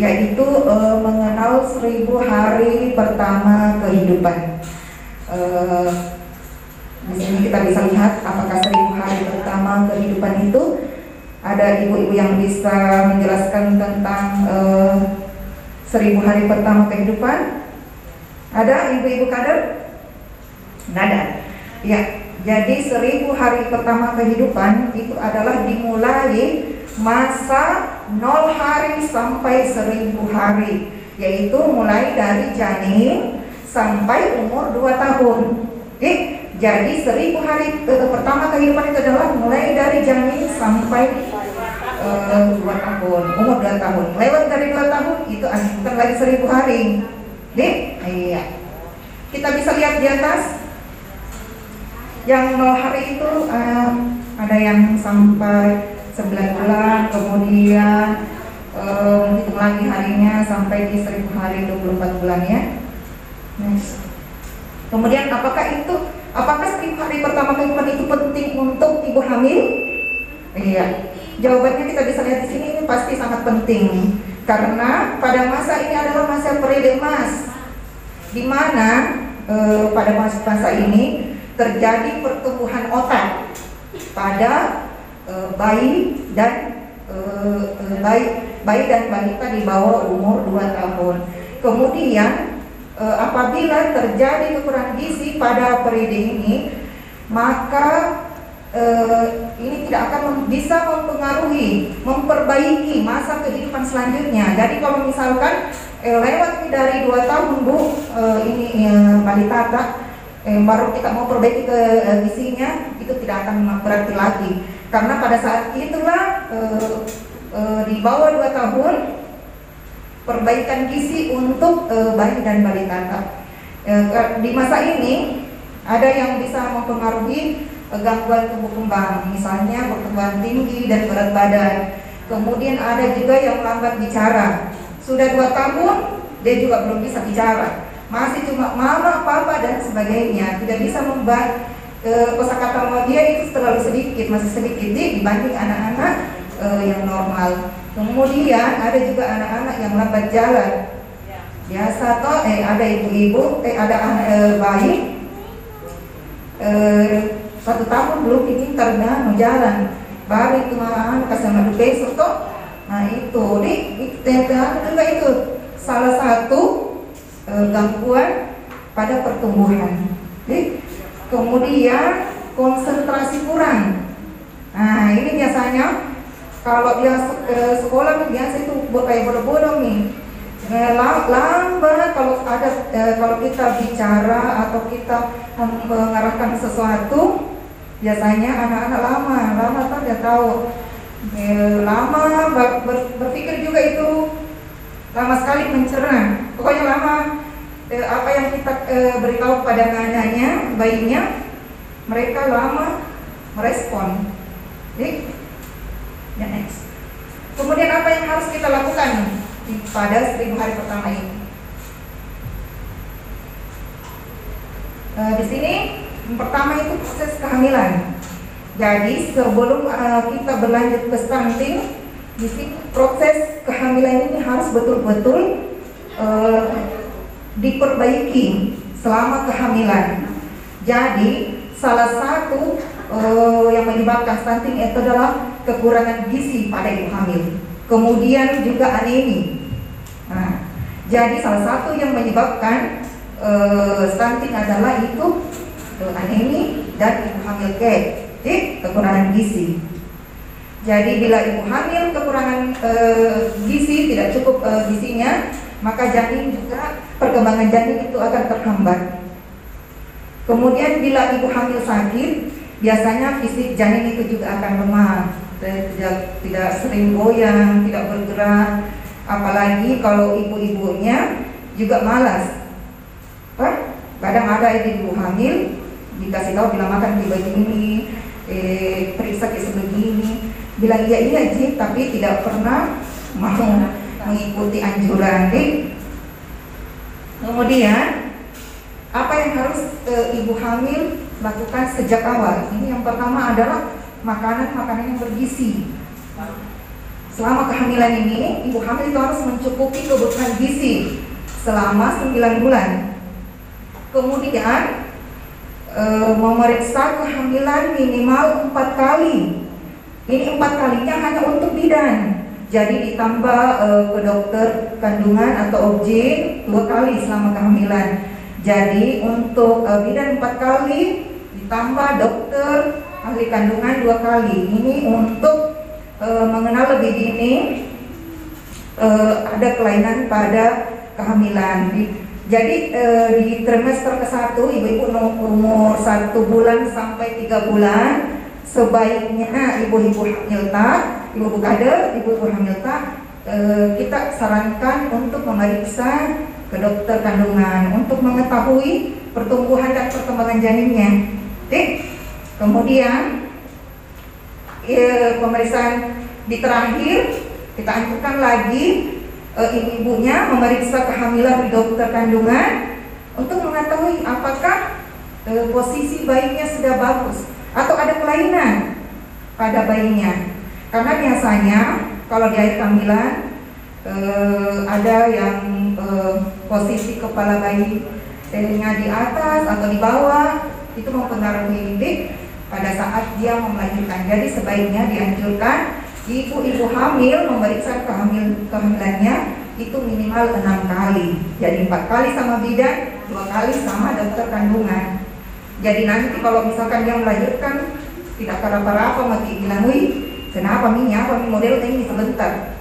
yaitu mengenal 1000 hari pertama kehidupan. Di sini kita bisa lihat apakah 1000 hari pertama kehidupan itu ada ibu-ibu yang bisa menjelaskan tentang 1000 hari pertama kehidupan. Ada ibu-ibu kader? Nggak ada. Ya, jadi 1000 hari pertama kehidupan itu adalah dimulai masa 0 hari sampai 1000 hari, yaitu mulai dari janin sampai umur 2 tahun. Jadi 1000 hari pertama kehidupan itu adalah mulai dari janin sampai 2 tahun, umur 2 tahun. Lewat dari 2 tahun itu bukan lagi 1000 hari. Iya. Kita bisa lihat di atas. Yang 0 hari itu ada yang sampai 9 bulan, kemudian hitung lagi harinya sampai di 1000 hari 24 bulan ya. Next. Kemudian apakah 1000 hari pertama kehidupan itu penting untuk ibu hamil? Iya. Jawabannya kita bisa lihat di sini, ini pasti sangat penting. Karena pada masa ini adalah masa periode emas, di mana pada masa ini terjadi pertumbuhan otak pada bayi dan balita di bawah umur 2 tahun. Kemudian apabila terjadi kekurangan gizi pada periode ini, maka ini tidak akan bisa memperbaiki masa kehidupan selanjutnya. Jadi kalau misalkan lewat dari 2 tahun Bu, balita baru kita mau perbaiki ke gizinya, itu tidak akan berarti lagi. Karena pada saat itulah di bawah 2 tahun perbaikan gizi untuk bayi dan balita. Di masa ini ada yang bisa mempengaruhi gangguan tumbuh kembang, misalnya pertumbuhan tinggi dan berat badan. Kemudian ada juga yang lambat bicara. Sudah 2 tahun dia juga belum bisa bicara, masih cuma mama, papa dan sebagainya. Tidak bisa membuat kosakata dia itu terlalu sedikit, masih sedikit dibanding anak-anak yang normal. Kemudian ada juga anak-anak yang lambat jalan. Biasa toh ada ibu-ibu ada bayi 1 tahun belum pintar mau jalan, baru itu mah kasih madu besok toh. Nah itu itu salah satu gangguan pada pertumbuhan. Kemudian konsentrasi kurang. Nah ini biasanya kalau dia sekolah biasa itu kayak bodoh-bodoh nih, lambat kalau kita bicara atau kita mengarahkan sesuatu, biasanya anak-anak lama kan dia tahu, lama berpikir juga itu lama sekali mencerna. Pokoknya lama apa yang kita beritahu pada anaknya, bayinya, mereka lama merespon. Ya, next. Kemudian apa yang harus kita lakukan pada 1000 hari pertama ini? Di sini yang pertama itu proses kehamilan. Jadi sebelum kita berlanjut ke stunting, di sini proses kehamilan ini harus betul-betul diperbaiki selama kehamilan. Jadi salah satu yang menyebabkan stunting itu adalah kekurangan gizi pada ibu hamil. Kemudian juga anemi. Nah, jadi salah satu yang menyebabkan stunting adalah itu anemi dan ibu hamil kekurangan gizi. Jadi bila ibu hamil kekurangan gizi, tidak cukup gizinya, maka janin juga perkembangan janin itu akan terhambat. Kemudian bila ibu hamil sakit, biasanya fisik janin itu juga akan lemah, tidak sering goyang, tidak bergerak, apalagi kalau ibu-ibunya juga malas. Kadang ada ibu hamil dikasih tahu bila makan begini, periksa sebegini, bilang iya Ji, tapi tidak pernah mau mengikuti anjuran. Kemudian apa yang harus ibu hamil lakukan sejak awal? Ini yang pertama adalah makanan yang bergizi. selama kehamilan ini ibu hamil itu harus mencukupi kebutuhan gizi selama 9 bulan. Kemudian memeriksa kehamilan minimal 4 kali. Ini 4 kalinya hanya untuk bidan. Jadi ditambah ke dokter kandungan atau OB-GYN 2 kali selama kehamilan. Jadi untuk bidan 4 kali ditambah dokter ahli kandungan 2 kali. Ini untuk mengenal lebih dini ada kelainan pada kehamilan. Jadi di trimester ke-1 ibu-ibu umur 1 bulan sampai 3 bulan sebaiknya ibu-ibu hamil tak, ibu-ibu kader, ibu-ibu hamil tak, kita sarankan untuk memeriksa ke dokter kandungan untuk mengetahui pertumbuhan dan perkembangan janinnya. Kemudian pemeriksaan di terakhir kita anjurkan lagi ibu-ibunya memeriksa kehamilan di dokter kandungan untuk mengetahui apakah posisi bayinya sudah bagus atau ada kelainan pada bayinya. Karena biasanya kalau di akhir kehamilan ada yang posisi kepala bayinya di atas atau di bawah, itu mempengaruhi pada saat dia mau melahirkan. Jadi sebaiknya dianjurkan ibu-ibu hamil memeriksa kehamilannya itu minimal 6 kali. Jadi 4 kali sama bidan, 2 kali sama dokter kandungan. Jadi nanti kalau misalkan dia melahirkan tidak apa-apa, mati bilang, wih kenapa apa model ini sebentar.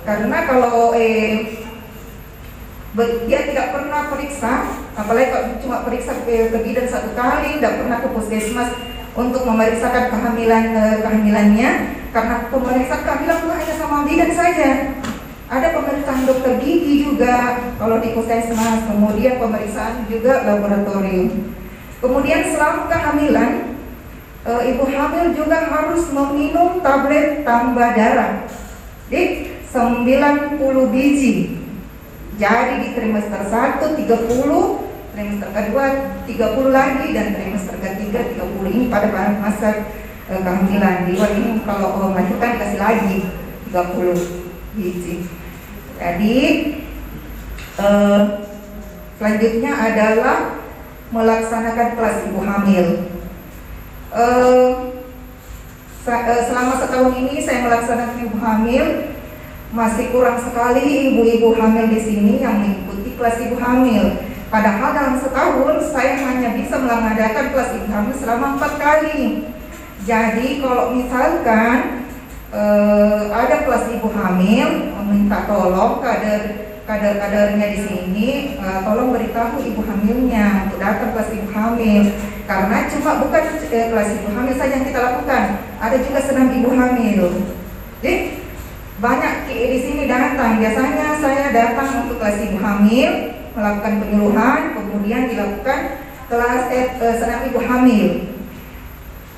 Karena kalau dia tidak pernah periksa, apalagi kalau cuma periksa ke bidan 1 kali, tidak pernah ke puskesmas untuk memeriksakan kehamilannya, karena pemeriksaan kehamilan bukan hanya sama bidan saja, ada pemeriksaan dokter gigi juga kalau di puskesmas, kemudian pemeriksaan juga laboratorium. Kemudian selama kehamilan ibu hamil juga harus meminum tablet tambah darah di 90 biji. Jadi di trimester 1 30, trimester kedua 30 lagi, dan trimester ketiga 30. Ini pada masa kehamilan. Di luar ini kalau melahirkan dikasih lagi 30 biji. Jadi selanjutnya adalah melaksanakan kelas ibu hamil. Selama setahun ini saya melaksanakan ibu hamil, masih kurang sekali ibu-ibu hamil di sini yang mengikuti kelas ibu hamil. Padahal dalam setahun saya hanya bisa mengadakan kelas ibu hamil selama 4 kali. Jadi kalau misalkan ada kelas ibu hamil, minta tolong kader-kadernya di sini, tolong beritahu ibu hamilnya untuk datang kelas ibu hamil. Karena cuma bukan kelas ibu hamil saja yang kita lakukan, ada juga senam ibu hamil. Jadi banyak di sini datang. Biasanya saya datang untuk kelas ibu hamil, melakukan penyuluhan, kemudian dilakukan kelas senam ibu hamil.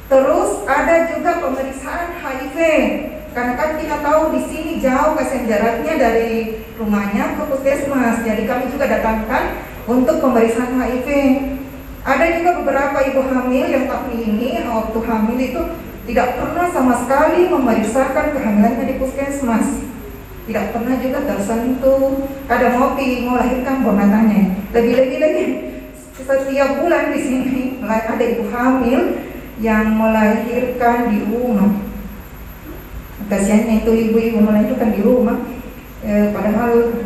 Terus ada juga pemeriksaan HIV, karena kan kita tahu di sini jauh kasihan jaraknya dari rumahnya ke puskesmas. Jadi kami juga datangkan untuk pemeriksaan HIV. Ada juga beberapa ibu hamil yang tahun ini waktu hamil itu tidak pernah sama sekali memeriksakan kehamilannya di puskesmas. Tidak pernah juga tersentuh. Ada mau melahirkan bonatanya. Lebih-lebih lagi setiap bulan di sini ada ibu hamil yang melahirkan di rumah. Kasiannya itu ibu-ibu melahirkan di rumah. Padahal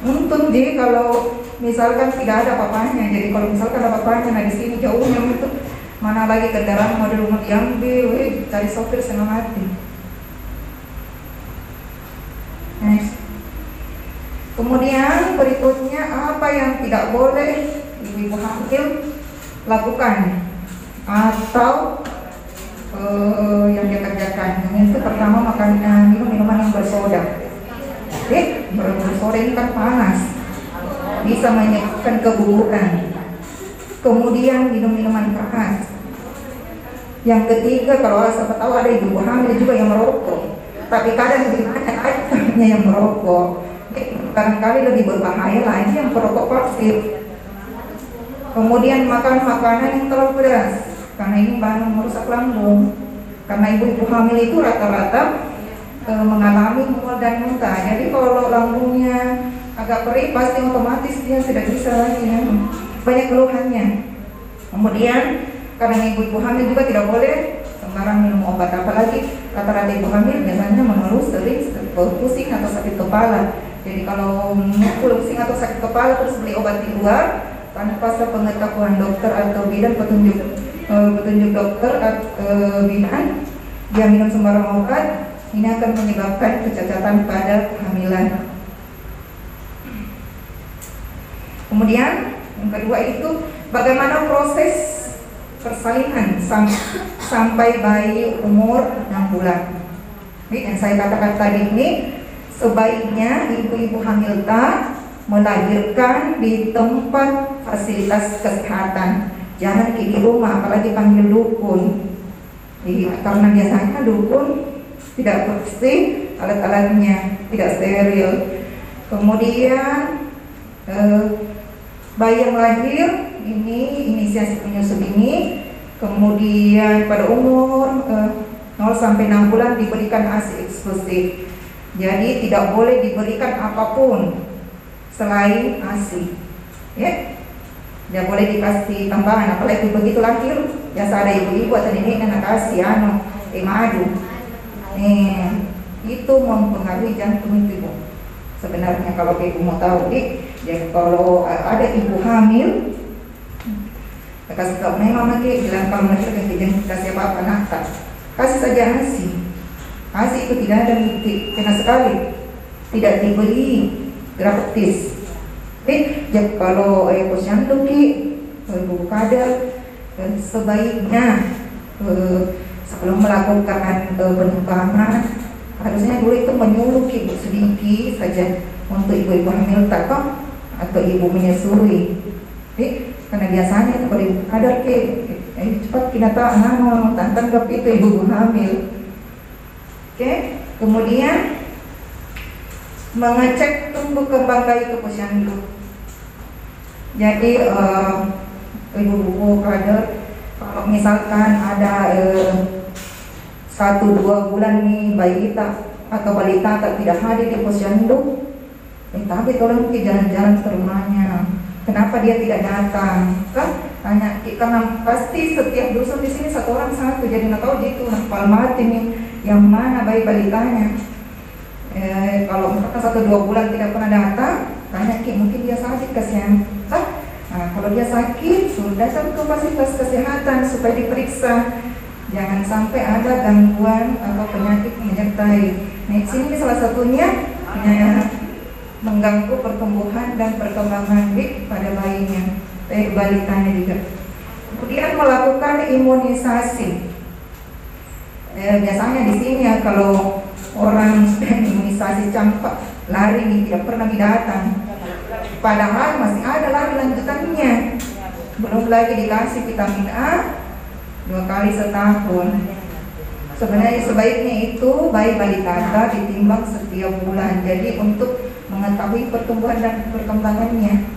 untung jadi kalau misalkan tidak ada papanya. Jadi kalau misalkan ada papanya, nah di sini jauhnya itu mana lagi kendaraan mau di rumah diambil, cari sopir setengah mati. Next. Kemudian berikutnya apa yang tidak boleh ibu-ibu hamil lakukan atau yang dia kerjakan. Yang itu pertama minum minuman yang bersoda. Bersoda ini kan panas, bisa menyebabkan keguguran. Kemudian minum minuman keras. Yang ketiga, kalau siapa tahu ada ibu hamil juga yang merokok, tapi kadang lebih banyak aja yang merokok. Kadang-kali lebih berbahaya lagi yang perokok pasif. Kemudian makan makanan yang terlalu pedas, karena ini bahan merusak lambung. Karena ibu-ibu hamil itu rata-rata mengalami mual dan muntah. Jadi kalau lambungnya agak perih pasti otomatis dia tidak bisa lagi ya. Banyak keluhannya. Kemudian karena ibu-ibu hamil juga tidak boleh sembarang minum obat, apalagi rata-rata ibu hamil biasanya mengeluh sering pusing atau sakit kepala. Jadi kalau pusing atau sakit kepala terus beli obat di luar tanpa sepengetahuan dokter atau bidan petunjuk dokter bidan, dia minum sembarang obat, ini akan menyebabkan kecacatan pada kehamilan. Kemudian yang kedua itu bagaimana proses persalinan sampai bayi umur 6 bulan. Jadi yang saya katakan tadi ini, sebaiknya ibu-ibu hamil tak melahirkan di tempat fasilitas kesehatan, jangan di rumah, apalagi panggil dukun. Karena biasanya dukun tidak bersih, alat-alatnya tidak steril. Kemudian bayi yang lahir ini inisiasi penyusu ini, kemudian pada umur 0 sampai 6 bulan diberikan ASI eksklusif. Jadi tidak boleh diberikan apapun selain ASI. Ya, tidak boleh dikasih tambahan. Apalagi begitu lahir, biasa ada ibu-ibu atau nenek yang kasih madu. Itu mempengaruhi jantung itu, Bu. Sebenarnya kalau ibu mau tahu, jadi kalau ada ibu hamil, kasih tahu, mama bilang kalau melahirkan jangan kasih apa-apa, nakal. Kasih saja ASI. ASI itu tidak ada bukti, kena sekali tidak dibeli gratis. Jadi kalau posyandu ibu kadar sebaiknya sebelum melakukan penumpangan harusnya dulu itu menyuruh sedikit saja untuk ibu-ibu hamil takut atau ibu menyusui. Karena biasanya itu kalau ibu kadar cepat kita tanggap itu ibu hamil. Kemudian mengecek tumbuh kembang bayi ke posyandu. Jadi ibu-ibu kadar kalau misalkan ada 1-2 bulan nih bayi kita atau balita tidak hadir di posyandu, tapi tolong jalan-jalan ke rumahnya. Kenapa dia tidak datang? Kan tanya, karena pasti setiap dusun di sini 1 orang 1, jadi nggak tahu gitu nafal mati nih yang mana bayi balitanya. Kalau misalkan 1-2 bulan tidak pernah datang, tanya mungkin dia sakit, kasihan. Kalau dia sakit, suruh datang ke fasilitas kesehatan supaya diperiksa. Jangan sampai ada gangguan atau penyakit menyertai. Di sini salah satunya mengganggu pertumbuhan dan perkembangan pada bayinya, balitanya juga. Kemudian melakukan imunisasi. Biasanya di sini ya kalau orang sudah imunisasi campak lari tidak pernah datang. Padahal masih ada lagi lanjutannya. Belum lagi dikasih vitamin A 2 kali setahun. Sebenarnya sebaiknya itu bayi balita ditimbang setiap bulan. Jadi untuk mengetahui pertumbuhan dan perkembangannya.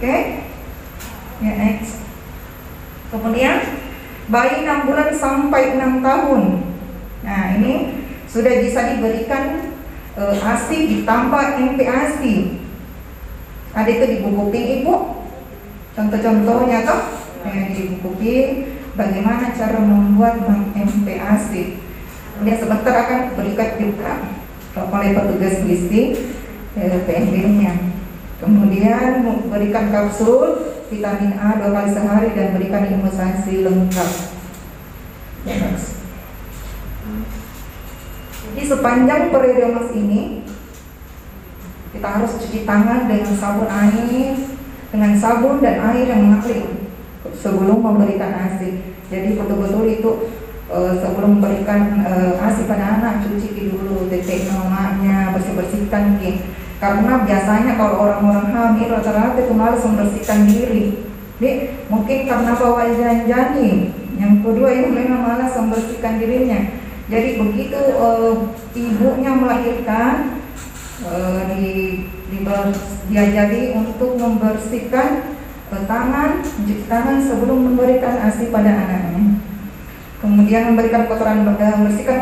Ya, next. Kemudian bayi 6 bulan sampai 6 tahun. Nah, ini sudah bisa diberikan ASI ditambah MPASI. Ada itu di buku pink ibu. Contoh-contohnya di buku pink bagaimana cara membuat MPASI. Kemudian sebentar akan berikan juga oleh petugas gizi PNB-nya. Kemudian berikan kapsul vitamin A 2 kali sehari dan berikan imunisasi lengkap. Jadi sepanjang periode mas ini kita harus cuci tangan dengan sabun dan air yang mengalir sebelum memberikan ASI. Jadi betul-betul itu sebelum memberikan ASI pada anak cuci dulu tetek mamanya, bersihkan karena biasanya kalau orang-orang hamil rata-rata itu malas membersihkan diri. Jadi mungkin karena bawa janin, yang kedua itu memang malas membersihkan dirinya. Jadi begitu ibunya melahirkan diajari untuk membersihkan mencuci tangan sebelum memberikan ASI pada anaknya. Kemudian membersihkan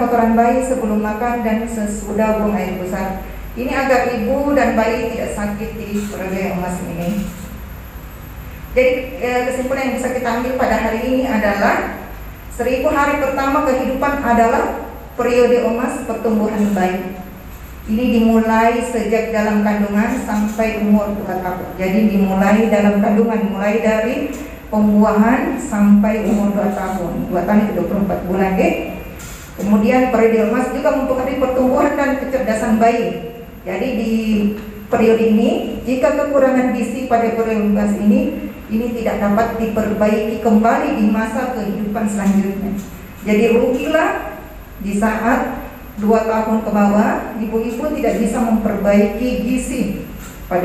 kotoran bayi sebelum makan dan sesudah buang air besar. Ini agar ibu dan bayi tidak sakit di periode emas ini. Jadi kesimpulan yang bisa kita ambil pada hari ini adalah 1000 hari pertama kehidupan adalah periode emas pertumbuhan bayi. Ini dimulai sejak dalam kandungan sampai umur 2 tahun. Jadi dimulai dalam kandungan, mulai dari pembuahan sampai umur 2 tahun. 2 tahun itu 24 bulan deh. Kemudian periode emas juga mempengaruhi pertumbuhan dan kecerdasan bayi. Jadi di periode ini, jika kekurangan gizi pada periode emas ini tidak dapat diperbaiki kembali di masa kehidupan selanjutnya. Jadi rugilah di saat 2 tahun ke bawah, ibu-ibu tidak bisa memperbaiki gizi pada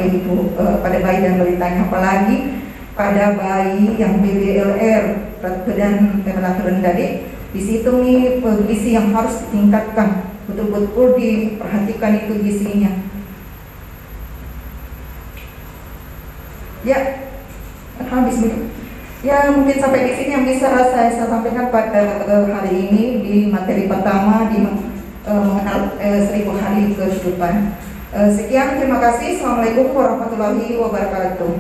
pada bayi dan balitanya, apalagi pada bayi yang BBLR, berat badan relatif rendah deh. Di situ nih gizi yang harus ditingkatkan, betul-betul diperhatikan itu gizinya. Ya, habis begitu. Ya, mungkin sampai di sini yang bisa saya sampaikan pada hari ini di materi pertama di mengenal 1000 hari kehidupan. Sekian, terima kasih. Assalamualaikum warahmatullahi wabarakatuh.